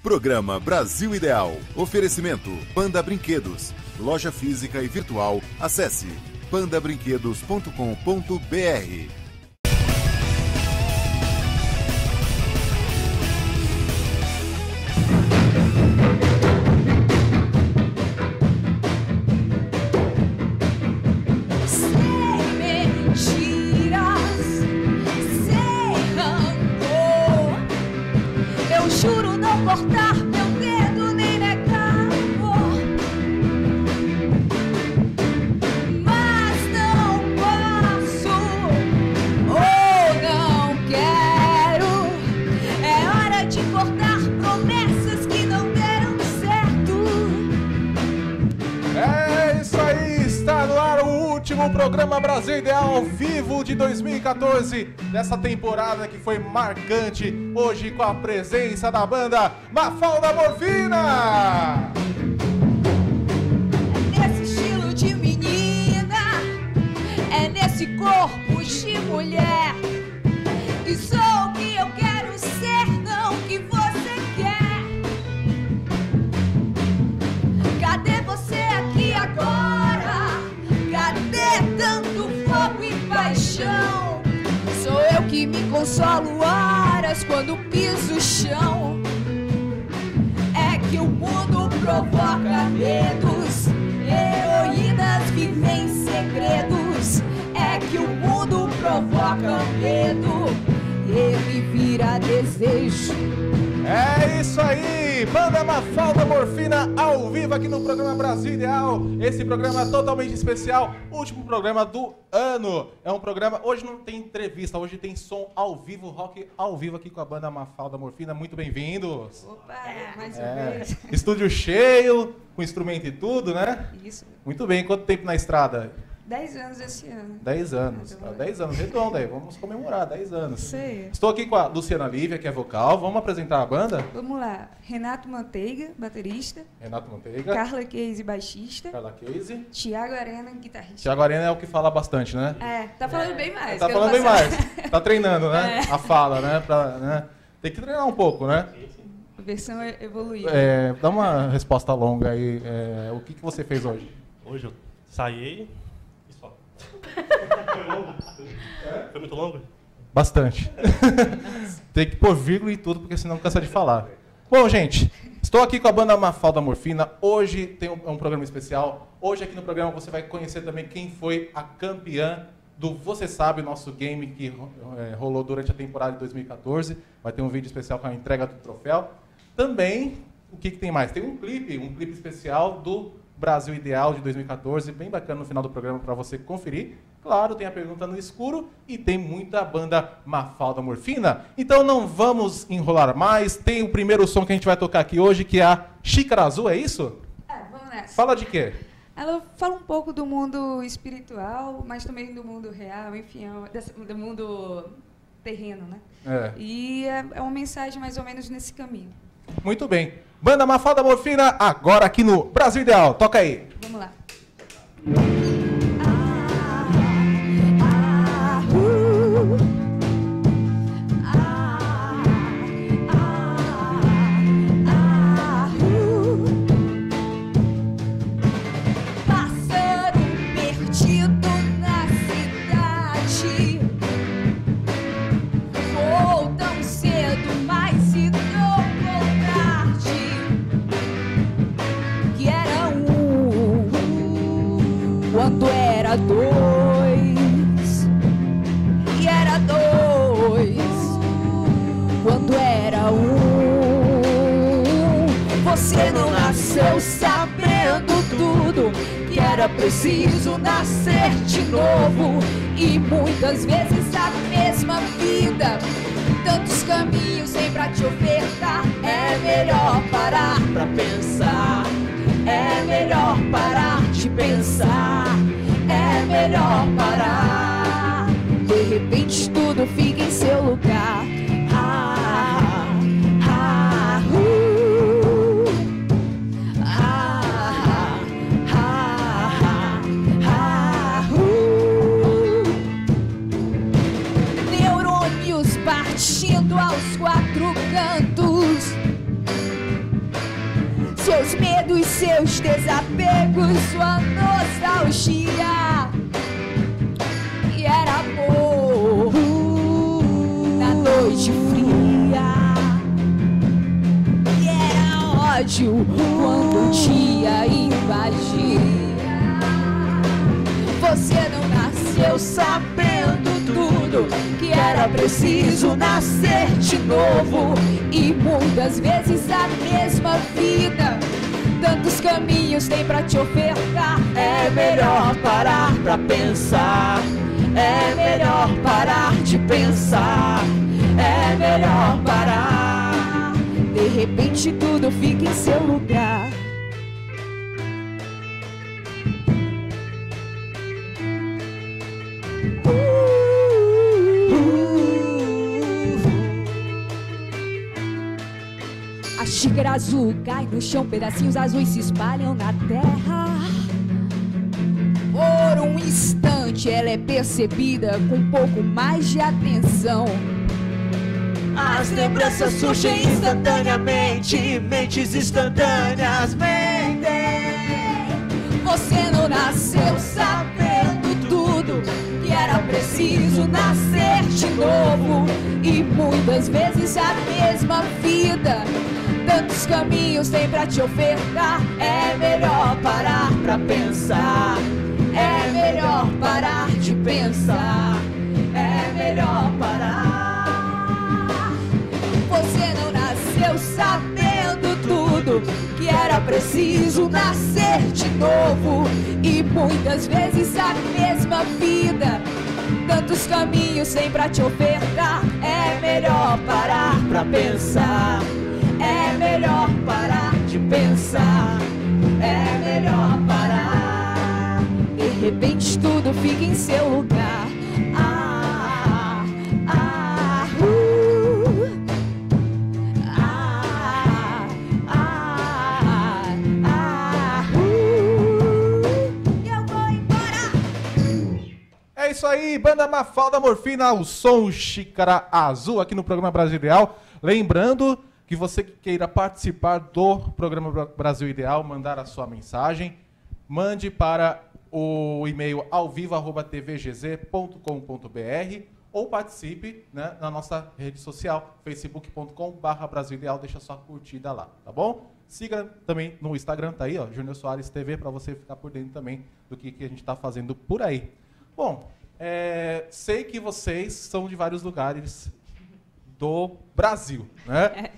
Programa Brasil Ideal. Oferecimento Panda Brinquedos. Loja física e virtual. Acesse pandabrinquedos.com.br. Cortar meu dedo nem negar amor, mas não posso ou não quero. É hora de cortar promessas que não deram certo. É isso aí, está no ar o último programa Brasil Ideal ao vivo de 2014, dessa temporada que foi marcante, hoje com a presença da banda Mafalda Morfina! É nesse estilo de menina, é nesse corpo de mulher, e sou o que eu quero ser, não o que você quer. Cadê você aqui agora? Cadê tanto fogo e paixão? Sou eu que me consolo horas quando piso o chão. É que o mundo provoca medos, heroínas vivem segredos. É que o mundo provoca medo, ele vira desejo. É isso aí, banda Mafalda Morfina ao vivo aqui no programa Brasil Ideal. Esse programa totalmente especial, último programa do ano. É um programa, hoje não tem entrevista, hoje tem som ao vivo, rock ao vivo aqui com a banda Mafalda Morfina. Muito bem-vindos. Opa, mais uma vez. Estúdio cheio, com instrumento e tudo, né? Isso. Muito bem, quanto tempo na estrada? 10 anos esse ano. 10 anos. 10 anos, redondo aí. Vamos comemorar 10 anos. Sei. Estou aqui com a Luciana Lívia, que é vocal. Vamos apresentar a banda? Vamos lá. Renato Manteiga, baterista. Renato Manteiga. Carla Case, baixista. Carla Case. Tiago Arena, guitarrista. Tiago Arena é o que fala bastante, né? É, tá falando bem mais. Tá falando bem mais. Tá treinando, né? A fala, né? Né? Tem que treinar um pouco, né? Versão evoluída. Dá uma resposta longa aí. O que você fez hoje? Hoje eu ensaiei e só. Foi longo? Foi muito longo? Bastante. Tem que pôr vírgula e tudo, porque senão cansa de falar. Bom, gente, estou aqui com a banda Mafalda Morfina. Hoje tem um programa especial. Hoje aqui no programa você vai conhecer também quem foi a campeã do Você Sabe, nosso game que rolou durante a temporada de 2014. Vai ter um vídeo especial com a entrega do troféu. Também, o que tem mais? Tem um clipe especial do Brasil Ideal de 2014, bem bacana no final do programa para você conferir. Claro, tem a pergunta no escuro e tem muita banda Mafalda Morfina. Então não vamos enrolar mais. Tem o primeiro som que a gente vai tocar aqui hoje, que é a Xícara Azul, é isso? Vamos nessa. Fala de quê? Ela fala um pouco do mundo espiritual, mas também do mundo real, enfim, do mundo terreno, né? E é uma mensagem mais ou menos nesse caminho. Muito bem. Banda Mafalda Morfina, agora aqui no Brasil Ideal. Toca aí. Vamos lá. Quando era dois, e era dois, quando era você não nasceu sabendo tudo, que era preciso nascer de novo, e muitas vezes a mesma vida, tantos caminhos sem pra te ofertar. É melhor parar pra pensar, é melhor parar de pensar, é melhor parar. De repente tudo fica em seu lugar. Neurônios partindo aos quatro cantos, seus medos, seus desapegos, sua nostalgia. E era amor na noite fria. E era ódio quando o dia invadia. Você não nasceu sabendo tudo, que era preciso nascer de novo. E muitas vezes a mesma vida, tantos caminhos tem pra te ofertar. É melhor parar pra pensar, é melhor parar de pensar, é melhor parar. De repente tudo fica em seu lugar. A xícara azul cai no chão, pedacinhos azuis se espalham na terra. Por um instante ela é percebida com um pouco mais de atenção. As lembranças surgem instantaneamente, mentes instantâneas mentem. Você não nasceu sabendo tudo, que era preciso nascer de novo. E muitas vezes a mesma vida, tantos caminhos tem pra te ofertar. É melhor parar pra pensar, é melhor parar de pensar, é melhor parar. Você não nasceu sabendo tudo, que era preciso nascer de novo. E muitas vezes a mesma vida, tantos caminhos tem pra te ofertar. É melhor parar pra pensar, é melhor parar de pensar, é melhor parar. De repente tudo fica em seu lugar. Ah, ah, ah, ah, ah, eu vou embora. É isso aí, Banda Mafalda Morfina, o som Xícara Azul aqui no programa Brasil Ideal. Lembrando que você que queira participar do programa Brasil Ideal, mandar a sua mensagem, mande para o e-mail alvivo@tvgz.com.br ou participe, né, na nossa rede social, facebook.com/Brasil Ideal, deixa sua curtida lá, tá bom? Siga também no Instagram, tá aí, ó, Júnior Soares TV, para você ficar por dentro também do que a gente está fazendo por aí. Bom, sei que vocês são de vários lugares do Brasil, né?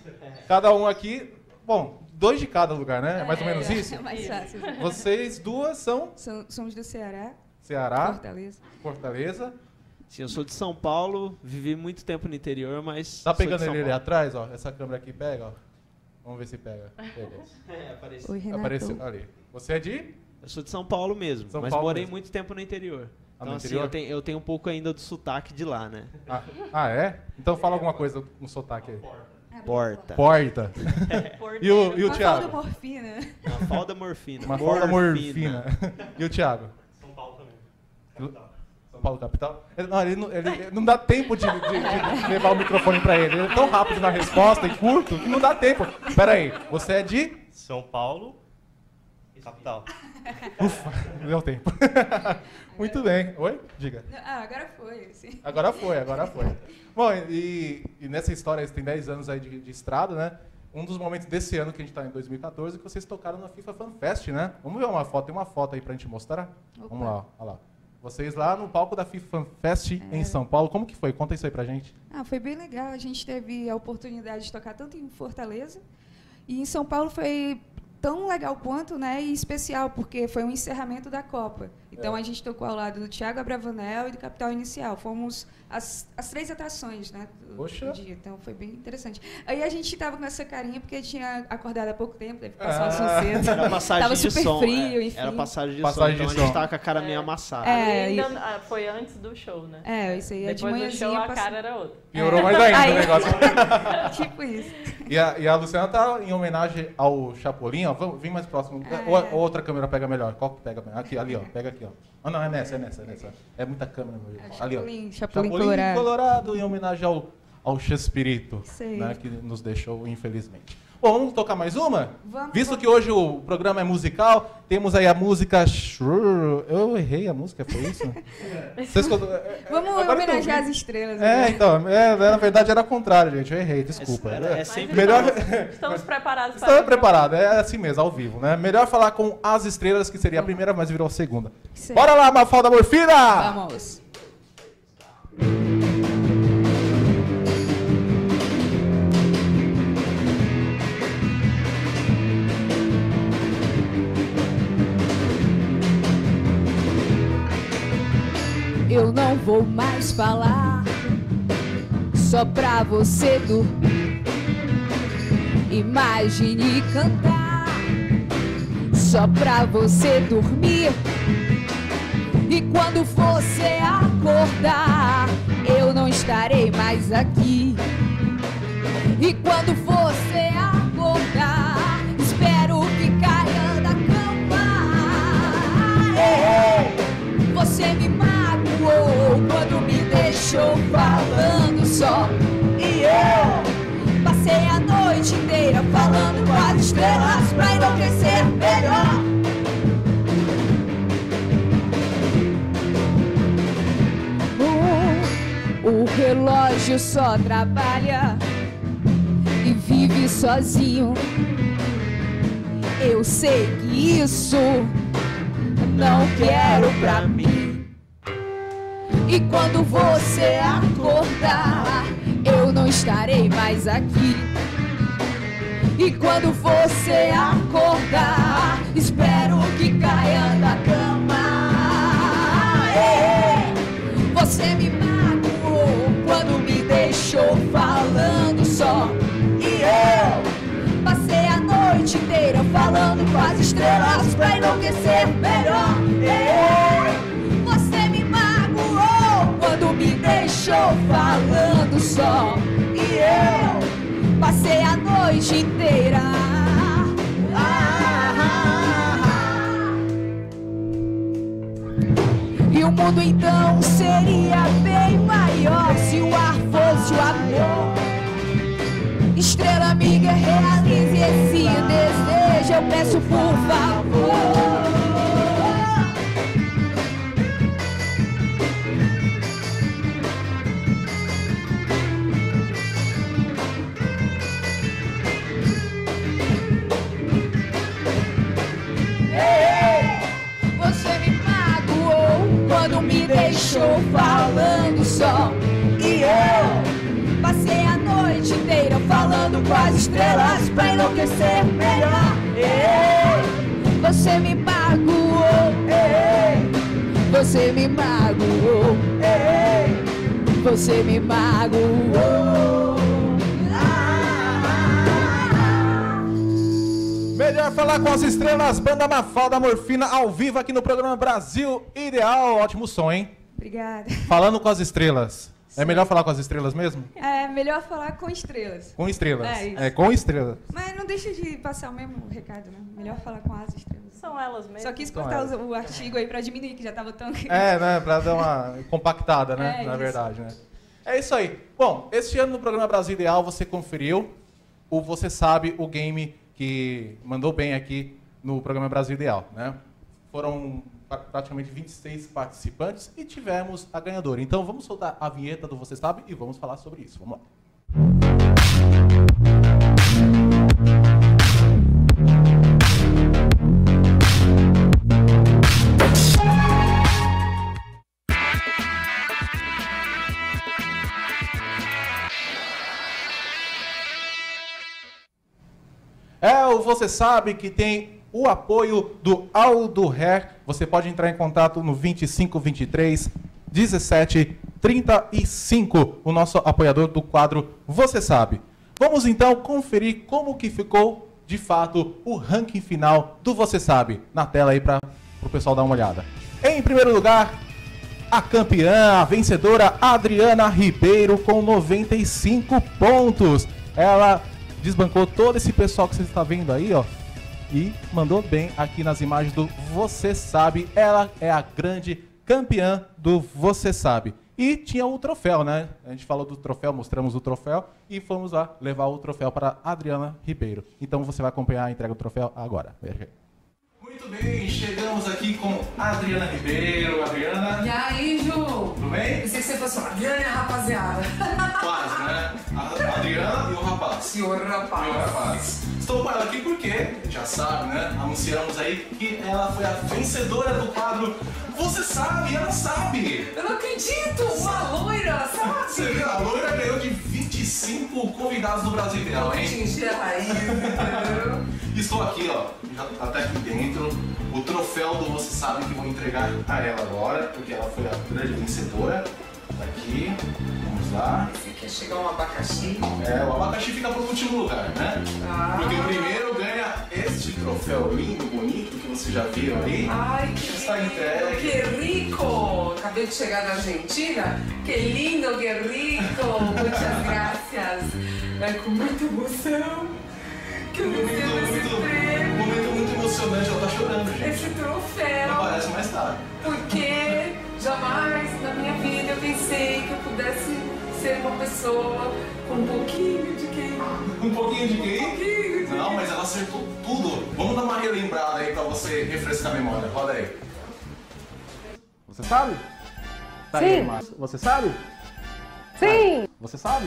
Cada um aqui, bom, 2 de cada lugar, né? É mais ou menos isso? É mais fácil. Vocês duas são? Somos do Ceará. Ceará. Fortaleza. Fortaleza. Sim, eu sou de São Paulo, vivi muito tempo no interior, mas... Tá sou de pegando São ele ali Paulo. atrás, ó? Essa câmera aqui pega, ó. Vamos ver se pega. Apareceu. Oi, Renato. Apareceu ali. Você é de? Eu sou de São Paulo mesmo, São mas Paulo morei mesmo. muito tempo no interior. Ah, Então, no assim, interior? eu tenho um pouco ainda do sotaque de lá, né? É? Então fala alguma coisa no sotaque aí. Porta. Porta. E o Uma Thiago? falda morfina. Uma falda morfina. Uma falda morfina. E o Thiago? São Paulo também. São Paulo, capital? Ele não dá tempo de levar o microfone pra ele. Ele é tão rápido na resposta e curto que não dá tempo. Pera aí, você é de? São Paulo, capital. Ufa, não deu tempo. Muito bem. Oi? Diga. Agora foi, sim. Agora foi. Bom, e nessa história, você tem 10 anos aí de estrada, né? Um dos momentos desse ano, que a gente está em 2014, que vocês tocaram na FIFA Fan Fest, né? Vamos ver uma foto, tem uma foto aí pra gente mostrar? Opa. Vamos lá, olha lá. Vocês lá no palco da FIFA Fan Fest em São Paulo, como que foi? Conta isso aí pra gente. Foi bem legal. A gente teve a oportunidade de tocar tanto em Fortaleza e em São Paulo foi tão legal quanto, né, e especial, porque foi um encerramento da Copa. Então, a gente tocou ao lado do Thiago Abravanel e do Capital Inicial. Fomos as 3 atrações, né, do dia. Então, foi bem interessante. Aí, a gente estava com essa carinha, porque tinha acordado há pouco tempo, teve que passar o som cedo. Era passagem Tava de super som. frio, enfim. Era passagem de Passagem som, de então a som. gente tava com a cara meio amassada. Foi antes do show, né? Isso aí. Depois de do show, manhãzinha a cara era outra. Piorou mais ainda Aí- o negócio. Tipo isso. E a Luciana tá em homenagem ao Chapolin, ó. Vem mais próximo. Ou outra câmera pega melhor. Qual que pega melhor? Aqui, ali, ó. Pega aqui, ó. Ah, não, é nessa. É muita câmera, meu irmão. Ali, ó. Chapolin Colorado. Colorado, em homenagem ao Chespirito, Sei. né, que nos deixou, infelizmente. Bom, vamos tocar mais uma? Vamos. Visto que hoje o programa é musical, temos aí a música... Eu errei a música, foi isso? Vamos homenagear as estrelas. Então, na verdade era o contrário, gente. Eu errei, desculpa. É sempre Melhor... Estamos preparados para... Estamos preparados, é assim mesmo, ao vivo, né? Melhor falar com as estrelas, que seria a primeira, mas virou a segunda. Sim. Bora lá, Mafalda Morfina! Vamos. Eu não vou mais falar, só pra você dormir. Imagine cantar, só pra você dormir. E quando você acordar, eu não estarei mais aqui. E quando você acordar, espero que caia da cama. Você me magoou quando me deixou falando só. E eu passei a noite inteira falando com as estrelas pra enlouquecer melhor. O relógio só trabalha e vive sozinho. Eu sei que isso não quero pra mim. E quando você acordar, eu não estarei mais aqui. E quando você acordar, espero que caia da cama. Você me magoou quando me deixou falando só. E eu passei a noite inteira falando com as estrelas pra enlouquecer melhor. Você me magoou quando me deixou falando só. E eu passei a noite inteira. E o mundo então seria bem maior se o ar fosse o amor. Estrela amiga, realize esse desejo, eu peço por favor. Você me magoou quando me deixou falando só. E eu passei a noite inteira falando com as estrelas pra enlouquecer melhor. Você me magoou, você me magoou, você me magoou. Melhor falar com as estrelas, banda Mafalda Morfina, ao vivo aqui no programa Brasil Ideal. Ótimo som, hein? Obrigada. Falando com as estrelas. É melhor falar com as estrelas mesmo? É melhor falar com estrelas. Com estrelas. É isso. É com estrelas. Mas não deixa de passar o mesmo recado, né? Melhor falar com as estrelas. São elas mesmas. Só quis cortar o artigo aí pra diminuir, que já tava tão... Né? Pra dar uma compactada, né? É Na isso. verdade, né? É isso aí. Bom, este ano no programa Brasil Ideal você conferiu o Você Sabe, o game que mandou bem aqui no programa Brasil Ideal, né? Foram praticamente 26 participantes e tivemos a ganhadora. Então vamos soltar a vinheta do Você Sabe e vamos falar sobre isso. Vamos lá. O Você Sabe que tem o apoio do Aldo Hair. Você pode entrar em contato no 2523 17 35, o nosso apoiador do quadro Você Sabe. Vamos então conferir como que ficou de fato o ranking final do Você Sabe. Na tela aí para o pessoal dar uma olhada. Em primeiro lugar, a campeã, a vencedora Adriana Ribeiro com 95 pontos. Ela desbancou todo esse pessoal que você está vendo aí, ó. E mandou bem aqui nas imagens do Você Sabe. Ela é a grande campeã do Você Sabe. E tinha o troféu, né? A gente falou do troféu, mostramos o troféu e fomos lá levar o troféu para a Adriana Ribeiro. Então você vai acompanhar a entrega do troféu agora. Muito bem, chegamos aqui com a Adriana Ribeiro. Adriana. E aí, Ju? Tudo bem? Pensei que você fosse uma Adriana, rapaziada. Quase, né? A Adriana e o rapaz. E o rapaz. Estou com ela aqui porque, já sabe, né? Anunciamos aí que ela foi a vencedora do quadro Você Sabe, Ela Sabe. Eu não acredito! Uma loira, sabe? Você viu? A loira ganhou de 25 convidados do Brasil Ideal, hein? Atingir a raiz, entendeu? Estou aqui, ó, já tá até aqui dentro, o troféu do Você Sabe que vou entregar a ela agora, porque ela foi a grande vencedora. Tá aqui, vamos lá. Você quer chegar um abacaxi? O abacaxi fica pro último lugar, né? Porque o primeiro ganha este troféu lindo, bonito, que vocês já viram aí. Ai, que Está entregue. Que rico! Acabei de chegar da Argentina. Que lindo, que rico! Muitas graças. É com muita emoção que eu recebo esse prêmio, Momento muito emocionante, ela tá chorando, gente. esse troféu. Não parece, mas tá. Porque jamais na minha vida eu pensei que eu pudesse ser uma pessoa com um pouquinho de quem? Um pouquinho de quem? Um pouquinho de Não, mas ela acertou tudo. Vamos dar uma relembrada aí pra você refrescar a memória. Roda aí. Você sabe? Tá Sim. aí, Márcio. Você sabe? Sim! Você sabe?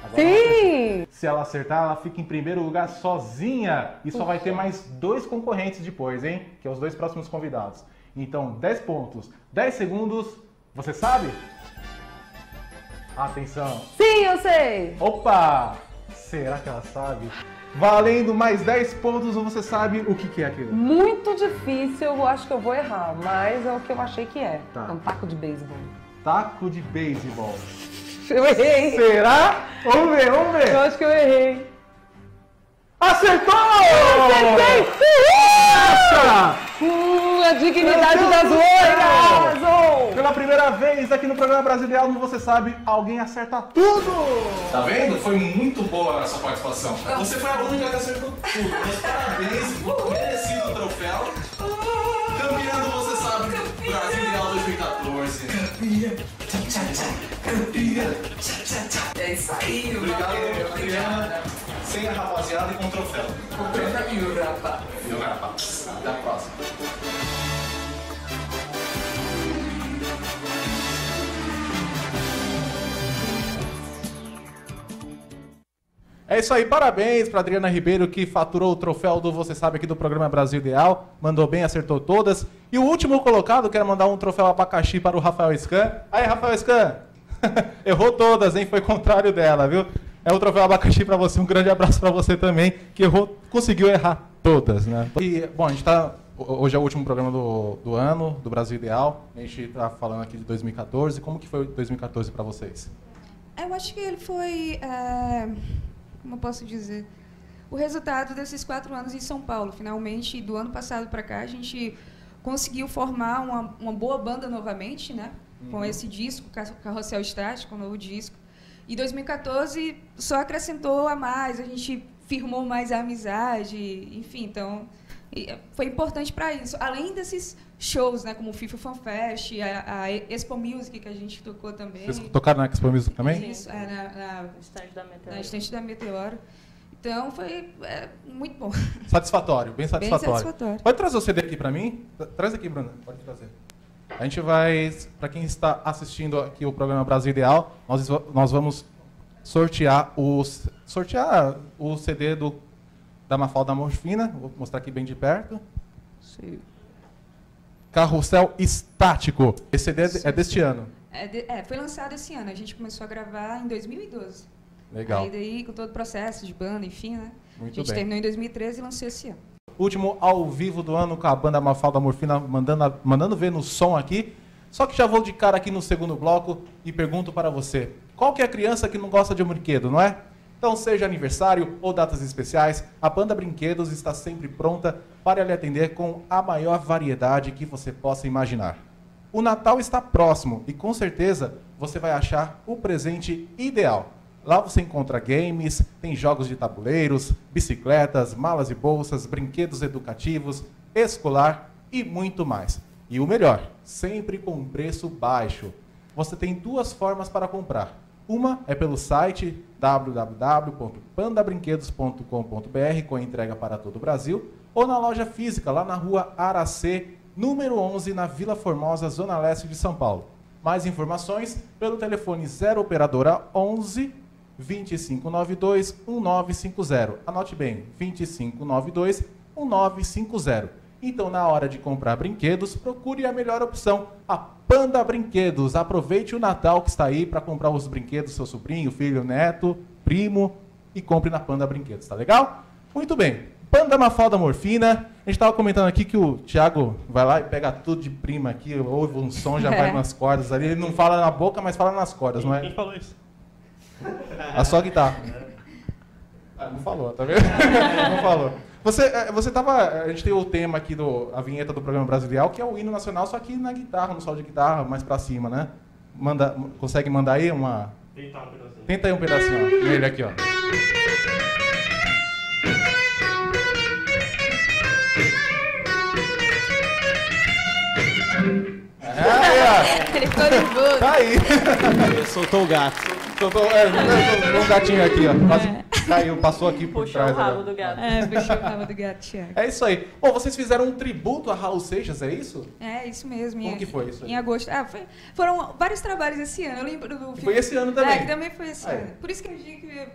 Agora Sim! se ela acertar, ela fica em primeiro lugar sozinha. E só vai ter mais 2 concorrentes depois, hein? Que é os 2 próximos convidados. Então, 10 pontos, 10 segundos. Você sabe? Atenção. Sim, eu sei! Opa! Será que ela sabe? Valendo mais 10 pontos, você sabe o que é aquilo? Muito difícil, eu acho que eu vou errar, mas é o que eu achei que é. Tá. É um taco de beisebol. Taco de beisebol. Eu errei! Será? Vamos ver, vamos ver. Eu acho que eu errei. Acertou! Acertei! Nossa! A dignidade Meu das Deus do céu! loiras! Oh! Pela primeira vez aqui no programa Brasileiro, no Você Sabe, alguém acerta tudo! Tá vendo? Foi muito boa a sua participação. Você foi a única que acertou tudo. Meus parabéns, merecido o troféu. Campeã do Você Sabe, Brasileiro 2014. É isso aí, Obrigado, Adriana. Sem a rapaziada e com o troféu. E o rapaz. Viu, rapaz? Até a próxima. É isso aí, parabéns para Adriana Ribeiro, que faturou o troféu do Você Sabe aqui do programa Brasil Ideal. Mandou bem, acertou todas. E o último colocado, quero mandar um troféu abacaxi para o Rafael Scan. Aí, Rafael Scan, errou todas, hein? Foi contrário dela, viu? É o troféu abacaxi para você, um grande abraço para você também, que errou, conseguiu errar todas, né? E, bom, a gente tá... Hoje é o último programa do ano, do Brasil Ideal. A gente está falando aqui de 2014. Como que foi 2014 para vocês? Eu acho que ele foi, como eu posso dizer, o resultado desses 4 anos em São Paulo. Finalmente, do ano passado para cá, a gente conseguiu formar uma boa banda novamente, né? Com esse disco, Carrossel Estático, um novo disco. E 2014 só acrescentou a mais, a gente firmou mais a amizade, enfim, então foi importante para isso. Além desses shows, né, como o FIFA Fan Fest, a Expo Music, que a gente tocou também. Vocês tocaram na Expo Music também? Isso, Estante da Meteoro. na estante da Meteoro. Então foi muito bom. Satisfatório, bem satisfatório. Bem satisfatório. Pode trazer o CD aqui para mim? Traz aqui, Bruna. Pode trazer. A gente vai, para quem está assistindo aqui o programa Brasil Ideal, nós vamos sortear o CD da Mafalda Morfina. Vou mostrar aqui bem de perto. Sim. Carrossel Estático. Esse CD é deste ano. Foi lançado esse ano. A gente começou a gravar em 2012. Legal. Aí daí, com todo o processo de banda, enfim, né? Muito a gente bem. terminou em 2013 e lançou esse ano. Último ao vivo do ano com a banda Mafalda Morfina, mandando ver no som aqui. Só que já vou de cara aqui no segundo bloco e pergunto para você. Qual que é a criança que não gosta de um brinquedo, não é? Então, seja aniversário ou datas especiais, a Banda Brinquedos está sempre pronta para lhe atender com a maior variedade que você possa imaginar. O Natal está próximo e, com certeza, você vai achar o presente ideal. Lá você encontra games, tem jogos de tabuleiros, bicicletas, malas e bolsas, brinquedos educativos, escolar e muito mais. E o melhor, sempre com um preço baixo. você tem duas formas para comprar. Uma é pelo site www.pandabrinquedos.com.br, com entrega para todo o Brasil, ou na loja física, lá na rua Aracê, número 11, na Vila Formosa, Zona Leste de São Paulo. Mais informações pelo telefone 0 operadora 11 2592 1950. Anote bem, 2592 1950. Então, na hora de comprar brinquedos, procure a melhor opção, a Panda Brinquedos. Aproveite o Natal que está aí para comprar os brinquedos do seu sobrinho, filho, neto, primo e compre na Panda Brinquedos, tá legal? Muito bem. Panda Mafalda Morfina. A gente estava comentando aqui que o Thiago vai lá e pega tudo de prima aqui, ouve um som, já vai nas cordas ali. Ele não fala na boca, mas fala nas cordas, não é? Quem falou isso? A só guitarra. Ah, não falou, tá vendo? Não falou. Você tava. A gente tem o tema aqui, a vinheta do programa Brasileiro, que é o hino nacional, só que na guitarra, no solo de guitarra, mais pra cima, né? Consegue mandar aí uma. Tentar um pedacinho. Tenta aí um pedacinho, ó. Ele aqui, ó. Ele ficou nervoso. Tá aí. Ele soltou o gato. Um gatinho aqui, ó. Quase caiu, passou aqui por Puxou trás. o rabo Agora. do gato. Puxou o rabo do gato, Thiago. É isso aí. Bom, vocês fizeram um tributo a Raul Seixas, é isso? É, isso mesmo. Como que foi isso aí? Em agosto. Foram vários trabalhos esse ano. Eu lembro do filme. Foi esse ano também? Que também foi esse Aí. ano. Por isso que eu digo que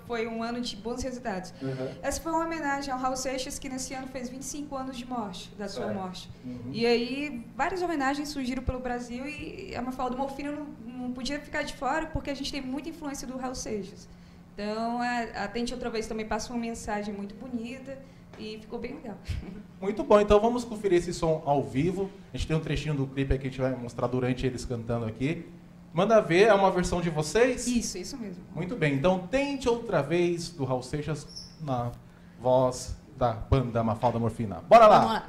foi um ano de bons resultados. Uhum. Essa foi uma homenagem ao Raul Seixas, que nesse ano fez 25 anos de morte, da sua morte. Uhum. E aí, várias homenagens surgiram pelo Brasil e a Mafalda Morfina não podia ficar de fora, porque a gente tem muita influência do Raul Seixas. Então, a Tente Outra Vez também passa uma mensagem muito bonita e ficou bem legal. Muito bom, então vamos conferir esse som ao vivo. A gente tem um trechinho do clipe aqui que a gente vai mostrar durante eles cantando aqui. Manda ver, é uma versão de vocês? Isso mesmo. Muito bem, então Tente Outra Vez, do Raul Seixas, na voz da banda Mafalda Morfina. Bora lá! Vamos lá.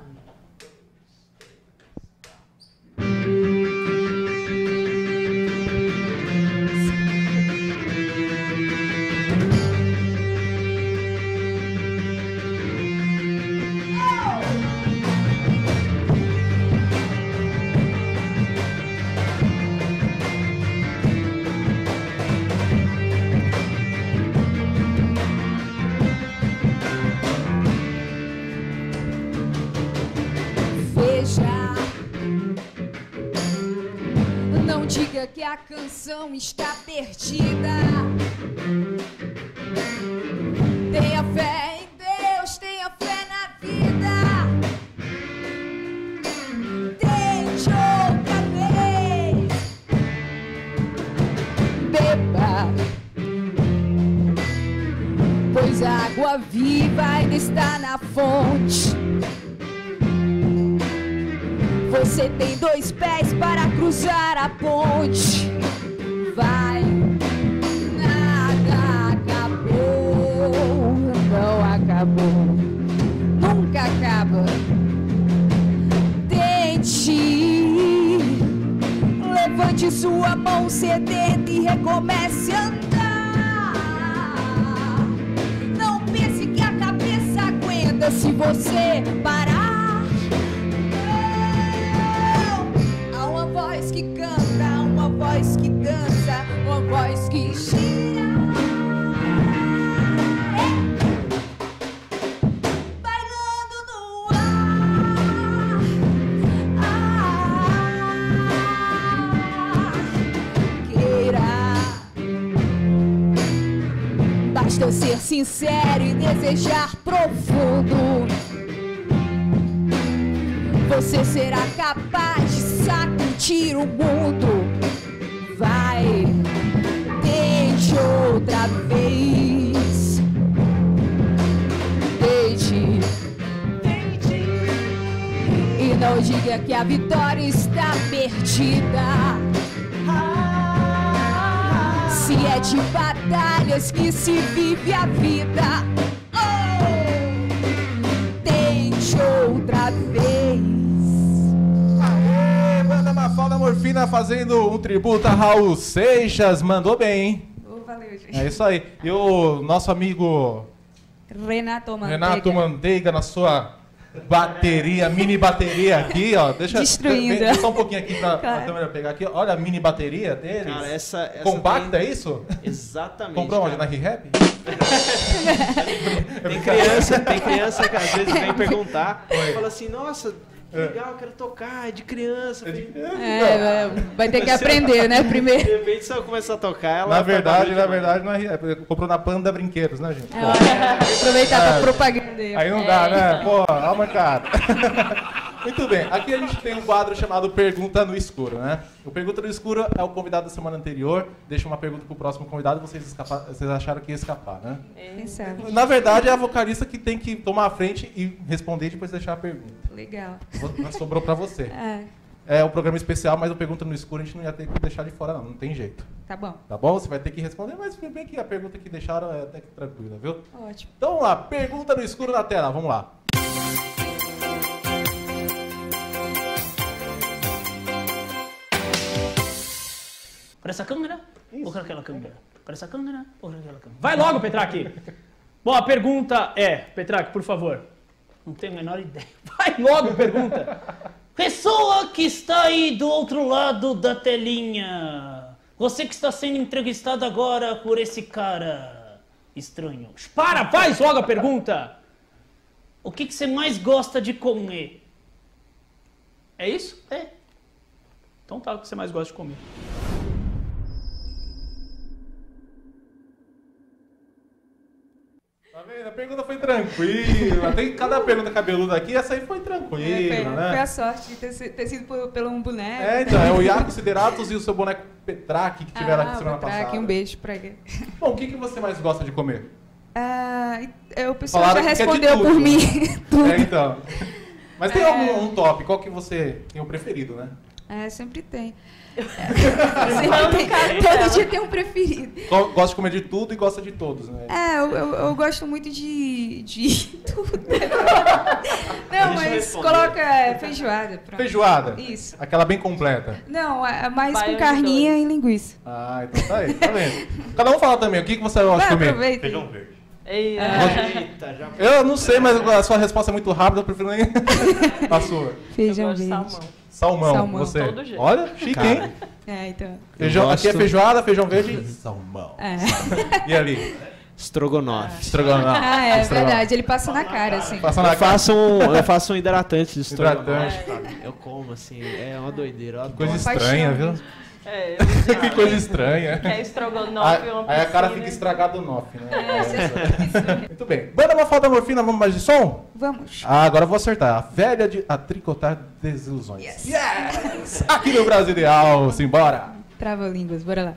Não diga que a canção está perdida. Tenha fé em Deus, tenha fé na vida. Tente outra vez. Beba, pois a água viva ainda está na fonte. Você tem 2 pés para cruzar a ponte. Vai, nada acabou, não acabou, nunca acaba. Tente, levante sua mão sedenta e recomece a andar. Não pense que a cabeça aguenta se você parar. Que canta, uma voz que dança, uma voz que gira, bailando no ar. Queira, basta ser sincero e desejar profundo. Você será capaz de sacudir o mundo. Vai, tente outra vez. Tente. E não diga que a vitória está perdida. Se é de batalhas que se vive a vida. Tente outra vez. Mafalda Morfina fazendo um tributo a Raul Seixas. Mandou bem, hein? Valeu, gente. É isso aí. E o nosso amigo Renato Manteiga. Renato Manteiga na sua Bateria, mini bateria aqui, ó. Destruindo. Vem só um pouquinho aqui pra Claro. a câmera pegar aqui. Olha a mini bateria deles. Cara, essa Compacta, tem- é isso? Exatamente. Comprou onde? cara. Na ReHap? Tem criança que às vezes vem perguntar e fala assim, nossa, legal, eu quero tocar, é de criança. Eu falei, Vai ter que aprender, né, de primeiro. repente, se eu começar a tocar, ela... Na vai verdade, barulho na ReHap. Comprou na Panda Brinquedos, né, gente? Aproveitar pra propaganda aí. Aí não dá, né? Pô, ó, mancada. Muito bem, aqui a gente tem um quadro chamado Pergunta no Escuro, né? O Pergunta no Escuro é o convidado da semana anterior, deixa uma pergunta pro próximo convidado e vocês acharam que ia escapar, né? Quem sabe? Na verdade, é a vocalista que tem que tomar a frente e responder e depois deixar a pergunta. Legal. Sobrou pra você. É um programa especial, mas o Pergunta no Escuro a gente não ia ter que deixar de fora, não tem jeito. Tá bom. Tá bom? Você vai ter que responder, mas bem que a pergunta que deixaram é até que tranquila, viu? Ótimo. Então vamos lá, Pergunta no Escuro na tela, vamos lá. Para essa câmera ou para aquela câmera? Para essa câmera ou para aquela câmera? Vai logo, Petraque! Bom, a pergunta é... Petraque, por favor. Não tenho a menor ideia. Vai logo, pergunta. Pessoa que está aí do outro lado da telinha. Você que está sendo entrevistado agora por esse cara estranho. Para, faz logo a pergunta. O que você mais gosta de comer? É isso? É. Então tá, o que você mais gosta de comer? Tá vendo? A pergunta foi tranquila. Tem cada pergunta cabeluda aqui, essa aí foi tranquila, né? Foi a sorte de ter sido pelo um boneco. É, então, é o Iaco Sideratos e o seu boneco Petraque que tiveram aqui semana Petraque, passada. um beijo pra ele. Bom, o que você mais gosta de comer? O pessoal Falaram já que quer de respondeu tudo. por mim. Tudo. É, então. Mas tem algum top? Qual que você tem o preferido, né? Sempre tem. Sempre tem. Todo dia tem um preferido. Gosta de comer de tudo e gosta de todos, né? Eu gosto muito de tudo. Não, mas coloca feijoada. Pronto. Feijoada? Isso. Aquela bem completa. Não, mais Baião com de carninha e linguiça. Ah, então tá aí, tá vendo? Cada um fala também, o que você gosta de comer? Aproveita. Feijão verde. Eita, já... Eu não sei, mas a sua resposta é muito rápida, eu prefiro nem a sua. Feijão Eu gosto de verde. salmão. Salmão, Salmão. você. Todo jeito. Olha, chique, hein? Então. Feijão, gosto- aqui é feijoada, feijão verde e salmão. E ali? Estrogonofe. Estrogonofe. Estrogonofe. Verdade. Ele passa na cara, assim. Passa na Eu cara. faço um hidratante de estrogonofe. Hidratante. cara. Eu como, assim, é uma doideira. Eu adoro. Coisa Paixão. estranha, viu? É, Que coisa estranha. que é estrogonofe, uma Aí a cara piscina. fica estragada do nof, né? Muito bem. Banda Mafalda Morfina, vamos mais de som? Vamos. Agora eu vou acertar. A velha a tricotar desilusões. Yes! Aqui no Brasil Ideal, simbora! Trava-línguas, bora lá.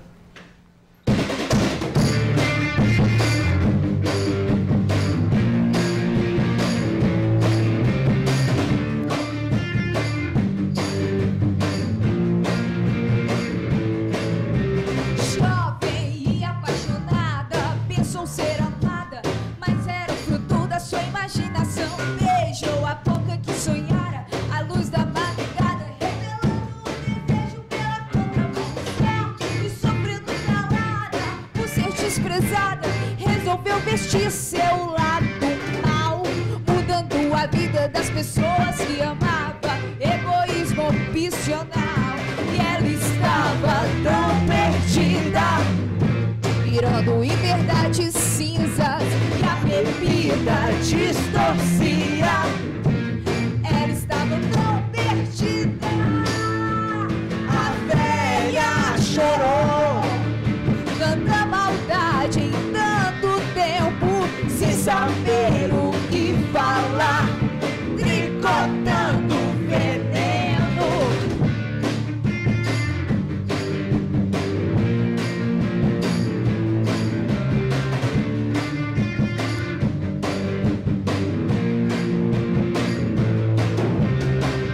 Jovem e apaixonada, pensou ser amada, mas era o fruto da sua imaginação. Beijou a boca que sonhara, a luz da madrugada, revelando o desejo pela contramão do céu. E sofrendo calada, por ser desprezada, resolveu vestir seu lado mal, mudando a vida das pessoas que amava. Egoísmo opcional, e ela estava tão perdida, virando em verdade cinzas, e a bebida distorcia. Ela estava tão perdida, a velha chorou, tanta maldade em tanto tempo, sem saber o que falar, tricotando veneno.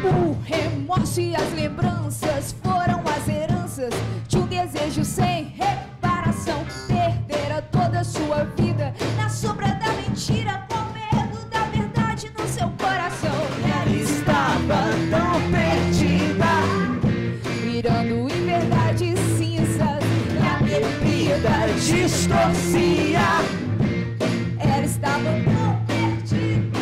O remorso e as lembranças foram as heranças de um desejo sem reparação. Perdera toda a sua vida na sombra da mentira, com medo da verdade no seu coração. Ela estava tão perdida, virando em verdade cinzas, e a bebida distorcia. Ela estava tão perdida,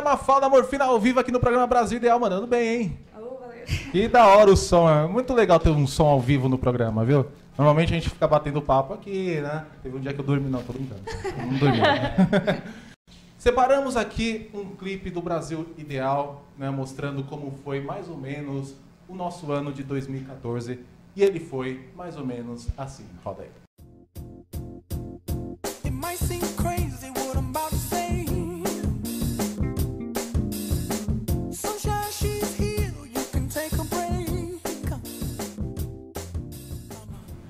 Mafalda Morfina ao vivo aqui no programa Brasil Ideal, mandando bem, hein? Alô, valeu. Que da hora o som, é muito legal ter um som ao vivo no programa, viu? Normalmente a gente fica batendo papo aqui, né? Teve um dia que eu dormi, não, tô brincando. Eu não dormi. Separamos aqui um clipe do Brasil Ideal, né, mostrando como foi mais ou menos o nosso ano de 2014. E ele foi mais ou menos assim. Roda aí.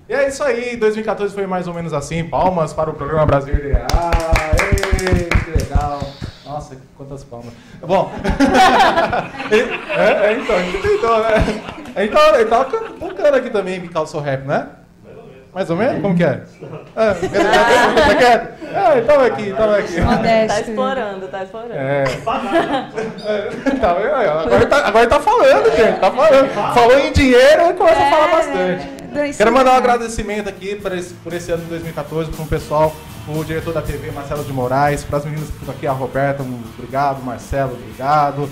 E é isso aí, 2014 foi mais ou menos assim. Palmas para o programa Brasil Ideal. Ei, que legal. Nossa, quantas palmas. Bom, então, a gente tentou, né? Ele tava tocando aqui também, Me Calçou Rap, né? Mais ou menos? Como que é? Tá quieto? Tava aqui. Tá explorando. Tá vendo? Agora ele tá falando, gente. Tá falando. Falou em dinheiro, ele começa a falar bastante. Quero mandar um agradecimento aqui por esse ano de 2014 para o pessoal, o diretor da TV, Marcelo de Moraes, para as meninas que ficam aqui, a Roberta, obrigado, Marcelo, obrigado.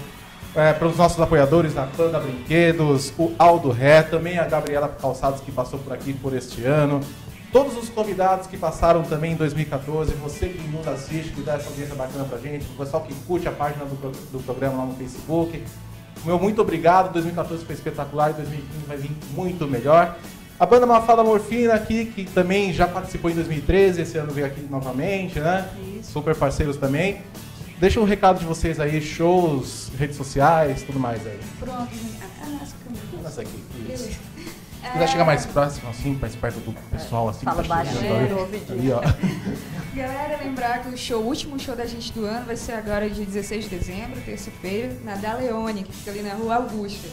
Para os nossos apoiadores da Panda Brinquedos, o Aldo Ré, também a Gabriela Calçados que passou por aqui por este ano. Todos os convidados que passaram também em 2014, você que mundo assiste, que dá essa audiência bacana pra gente, o pessoal que curte a página do programa lá no Facebook. Meu muito obrigado, 2014 foi espetacular e 2015 vai vir muito melhor. A banda Mafalda Morfina aqui, que também já participou em 2013, esse ano veio aqui novamente, né? Isso. Super parceiros também. Deixa um recado de vocês aí, shows, redes sociais, tudo mais aí. Pronto, Nossa, aqui. Isso. Se quiser chegar mais próximo, assim, mais perto do pessoal, assim. Fala baixinho, ali, ó. Galera, lembrar que o último show da gente do ano vai ser agora dia 16 de dezembro, terça-feira, na Da Leone, que fica ali na Rua Augusta.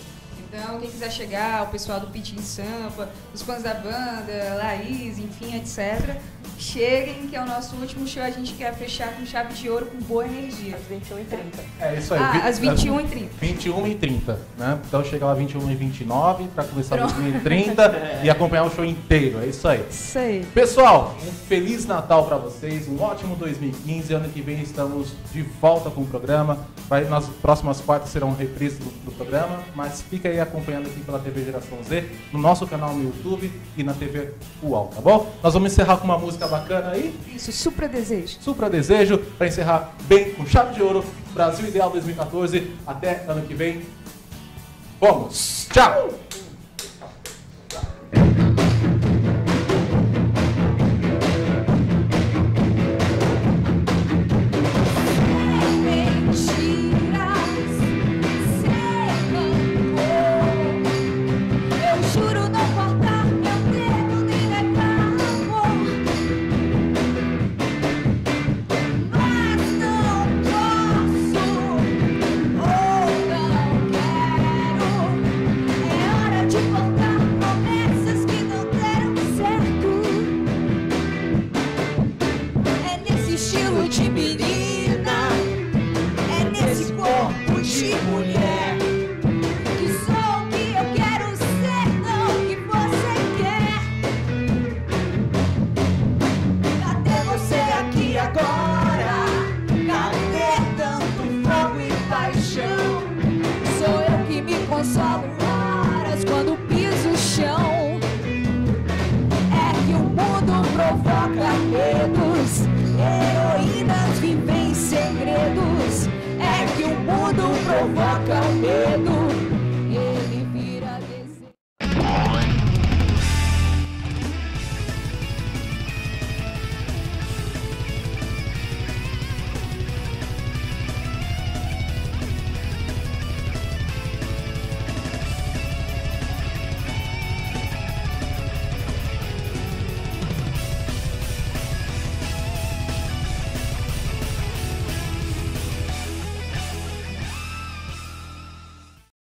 Então, quem quiser chegar, o pessoal do Pitim Sampa, os fãs da banda, Laís, enfim, etc., cheguem, que é o nosso último show. A gente quer fechar com chave de ouro, com boa energia. Às 21h30. É isso aí. Às 21h30. 21h30, né? Então chega lá 21h29 para começar às 21h30 e acompanhar o show inteiro. É isso aí. Isso aí. Pessoal, um Feliz Natal para vocês, um ótimo 2015. Ano que vem estamos de volta com o programa. Nas próximas quartas serão reprises do programa, mas fica aí acompanhando aqui pela TV Geração Z, no nosso canal no YouTube e na TV UOL, tá bom? Nós vamos encerrar com uma música bacana aí. Isso, Supra Desejo. Supra Desejo, para encerrar bem com chave de ouro. Brasil Ideal 2014. Até ano que vem. Vamos! Tchau! Heroínas vivem segredos, é que o mundo provoca